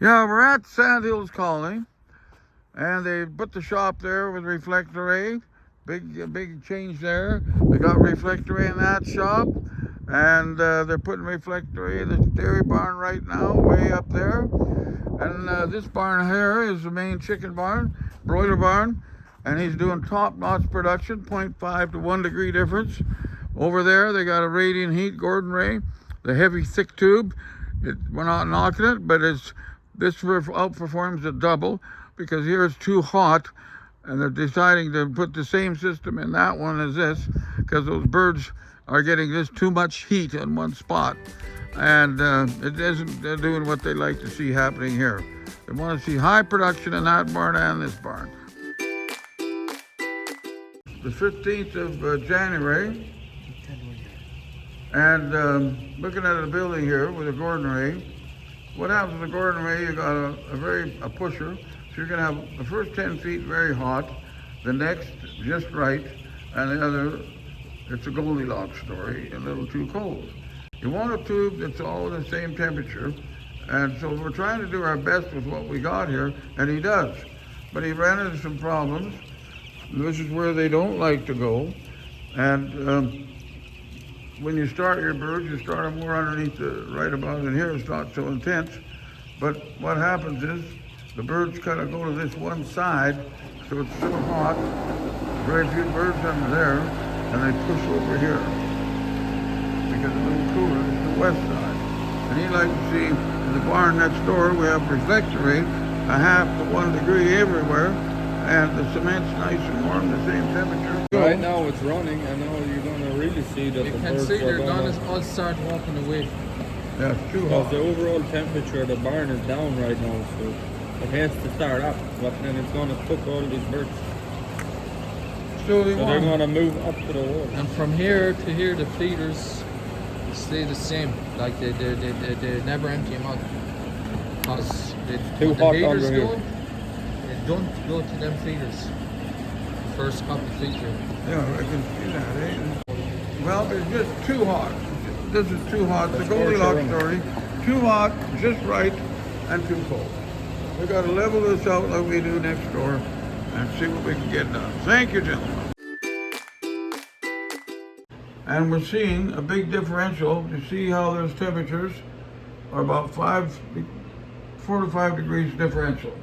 Yeah, we're at Sandhills Colony, and they put the shop there with reflector A. Big change there. They got reflector A in that shop, and they're putting reflector A in the dairy barn right now, way up there. And this barn here is the main chicken barn, broiler barn, and he's doing top-notch production, 0.5 to 1 degree difference. Over there, they got a radiant heat Gordon Ray, the heavy thick tube. We're not knocking it, but this outperforms the double because here it's too hot, and they're deciding to put the same system in that one as this because those birds are getting this too much heat in one spot, and it isn't doing what they like to see happening here. They want to see high production in that barn and this barn. The 15th of January, and looking at a building here with a Gordon Ray. What happens with the Gordon Ray, you got a pusher, so you're gonna have the first 10 feet very hot, the next just right, and the other, it's a Goldilocks story, a little too cold. You want a tube that's all the same temperature, and so we're trying to do our best with what we got here, and he does. But he ran into some problems. This is where they don't like to go, and when you start your birds, you start them more underneath right about in here. It's not so intense. But what happens is the birds kind of go to this one side, so it's so hot, very few birds under there, and they push over here because it's a little cooler. It's the west side. And you like to see in the barn next door, we have reflector rate, 0.5 to 1 degree everywhere, and the cement's nice and warm, the same temperature. Right now it's running, and now you're going to really see that you the can birds see they're are going to all start walking away. Yeah, it's too because hot. the overall temperature of the barn is down right now, so it has to start up, but then it's going to cook all these birds. So they're going to move up to the wall. And from here to here, the feeders stay the same. Like they never empty them out. Because too hot under here. They don't go to them feeders. First couple of feet here. Yeah, I can see that, eh? Well, it's just too hot. This is too hot. The Goldilocks story. Too hot, just right, and too cold. We got to level this out like we do next door and see what we can get done. Thank you, gentlemen. And we're seeing a big differential. You see how those temperatures are about 4 to 5 degrees differential.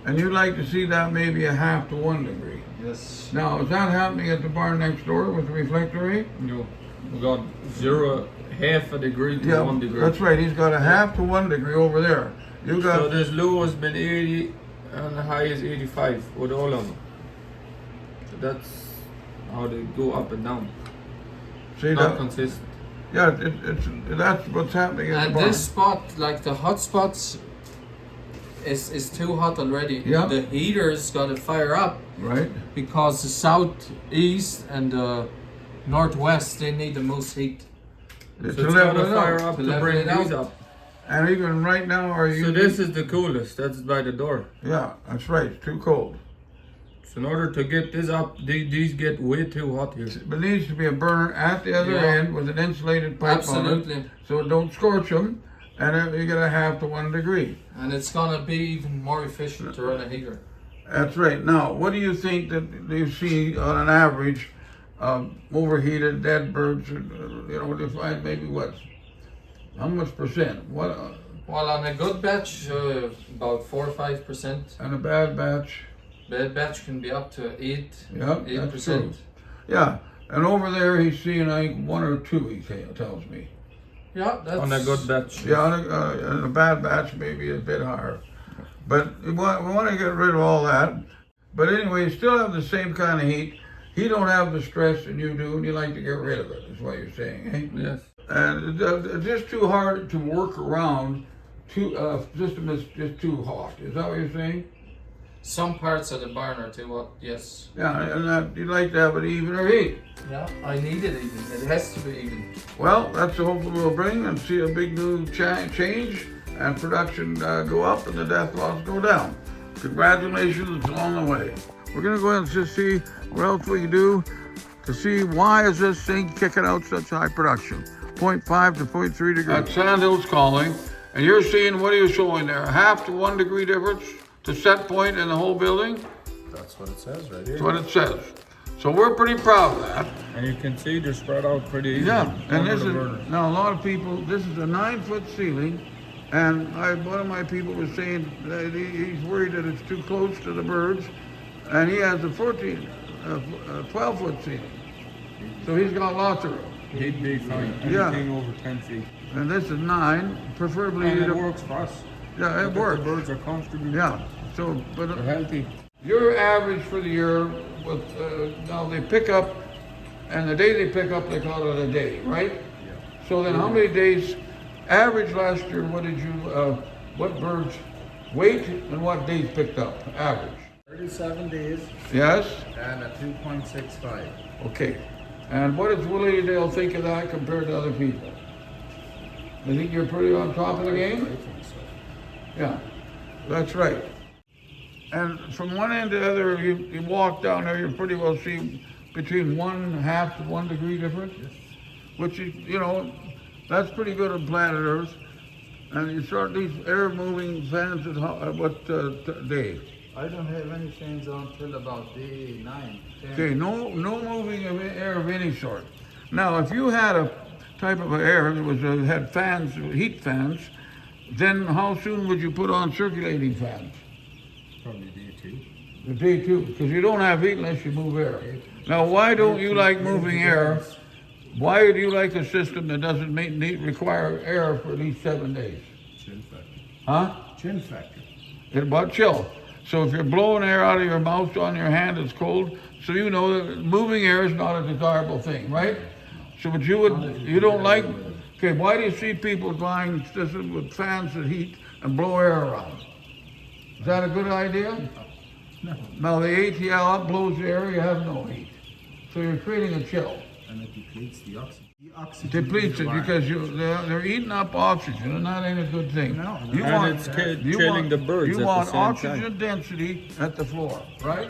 And you'd like to see that maybe 0.5 to 1 degree. Yes. Now, is that happening at the barn next door with the reflector rate? No. We got 0.5 a degree to 1 degree. That's right. He's got 0.5 to 1 degree over there. You got. So this low has been 80 and the high is 85 with all of them. So that's how they go up and down. See Not that? consistent. Yeah, that's what's happening in the And barn. this spot, like the hot spots, is too hot already. Yeah. The heater's got to fire up Right. because the southeast and the northwest, they need the most heat. To So it's level going it to fire out. up To to level bring it these out. up. And even right now, are you? So this is the coolest. That's by the door. Yeah, that's right. It's too cold. So in order to get this up, these get way too hot here. But there needs to be a burner at the other Yeah. end with an insulated pipe on Absolutely. it, so it don't scorch them, and you get 0.5 to 1 degree. And it's gonna be even more efficient to run a heater. That's right. Now, what do you think that you see on an average overheated dead birds? You find maybe what? How much percent? What? Well, on a good batch, about 4 or 5%. And a bad batch? Bad batch can be up to 8%. Yeah, that's true. Yeah, and over there he's seeing like 1 or 2. He tells me. Yeah, that's On a good batch. Yeah, on a bad batch maybe a bit higher. But we want to get rid of all that. But anyway, you still have the same kind of heat. He don't have the stress that you do, and you like to get rid of it, is what you're saying, eh? Yes. And it's just too hard to work around. System is just too hot. Is that what you're saying? Some parts of the barn are too hot, yes. Yeah, and you'd like to have it evener heat. Yeah, I need it even. It has to be even. Well, that's the hope we'll bring and see a big new change and production go up and the death loss go down. Congratulations, it's along the way. We're gonna go ahead and just see what else we can do to see why is this thing kicking out such high production. 0.5 to 0.3 degrees. At Sandhills Colony, And you're seeing, what are you showing there? A half to 1 degree difference to set point in the whole building? That's what it says right here. That's what it says. So we're pretty proud of that. And you can see they're spread out pretty easily. Yeah, and under this the is, burner. now a lot of people, this is a 9-foot ceiling, and one of my people was saying that he's worried that it's too close to the birds, and he has a 12-foot ceiling. So he's got lots of room. He'd be fine. Yeah. Anything over 10 feet. And this is 9, preferably. And it works for us. Yeah, it Look at works. The birds are comfortable. Yeah, so, but They're healthy. your average for the year, with, now they pick up, and the day they pick up, they call it a day, right? Yeah. So then how many days, average last year, what did you, what birds weight and what days picked up, average? 37 days Yes? and a 2.65. Okay. And what does Willie Dale think of that compared to other people? You think you're pretty on top of the I game? think so. Yeah, that's right. And from one end to the other, you walk down there, you pretty well see between 1/2 to 1 degree difference, which is, you know, that's pretty good on planet Earth. And you start these air moving fans at what day? I don't have any fans on till about day 9, 10. Okay, no moving of air of any sort. Now, if you had a type of air that was had fans, heat fans, then how soon would you put on circulating fans? Probably day 2. The day 2, because you don't have heat unless you move air. Now, why don't you like moving air? Why do you like a system that doesn't require air for at least 7 days? Chin factor. Huh? Chin factor. It's about chill. So if you're blowing air out of your mouth on your hand, it's cold. So you know that moving air is not a desirable thing, right? So but you don't like, okay, why do you see people buying systems with fans that heat and blow air around? Is that a good idea? No. Now the ATL blows the air, you have no heat. So you're creating a chill. And it depletes the oxygen. The oxygen Depletes it because they're eating up oxygen, and that ain't a good thing. No, no. You And want, it's you chilling want- the birds You at want the same oxygen time. density at the floor, right?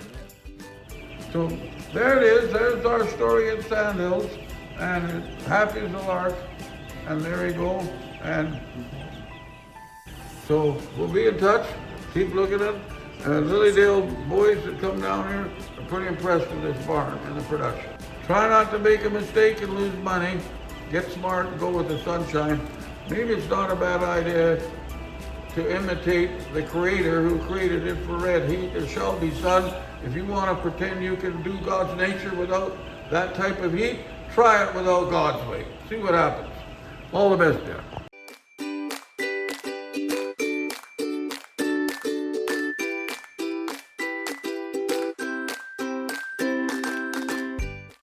So there it is. There's our story at Sandhills, and happy as a lark. And there you go. And so we'll be in touch. Keep looking at it. Lilydale boys that come down here are pretty impressed with this barn and the production. Try not to make a mistake and lose money. Get smart and go with the sunshine. Maybe it's not a bad idea to imitate the creator who created infrared heat. There shall be sun. If you want to pretend you can do God's nature without that type of heat, try it without God's way. See what happens. All the best, dear.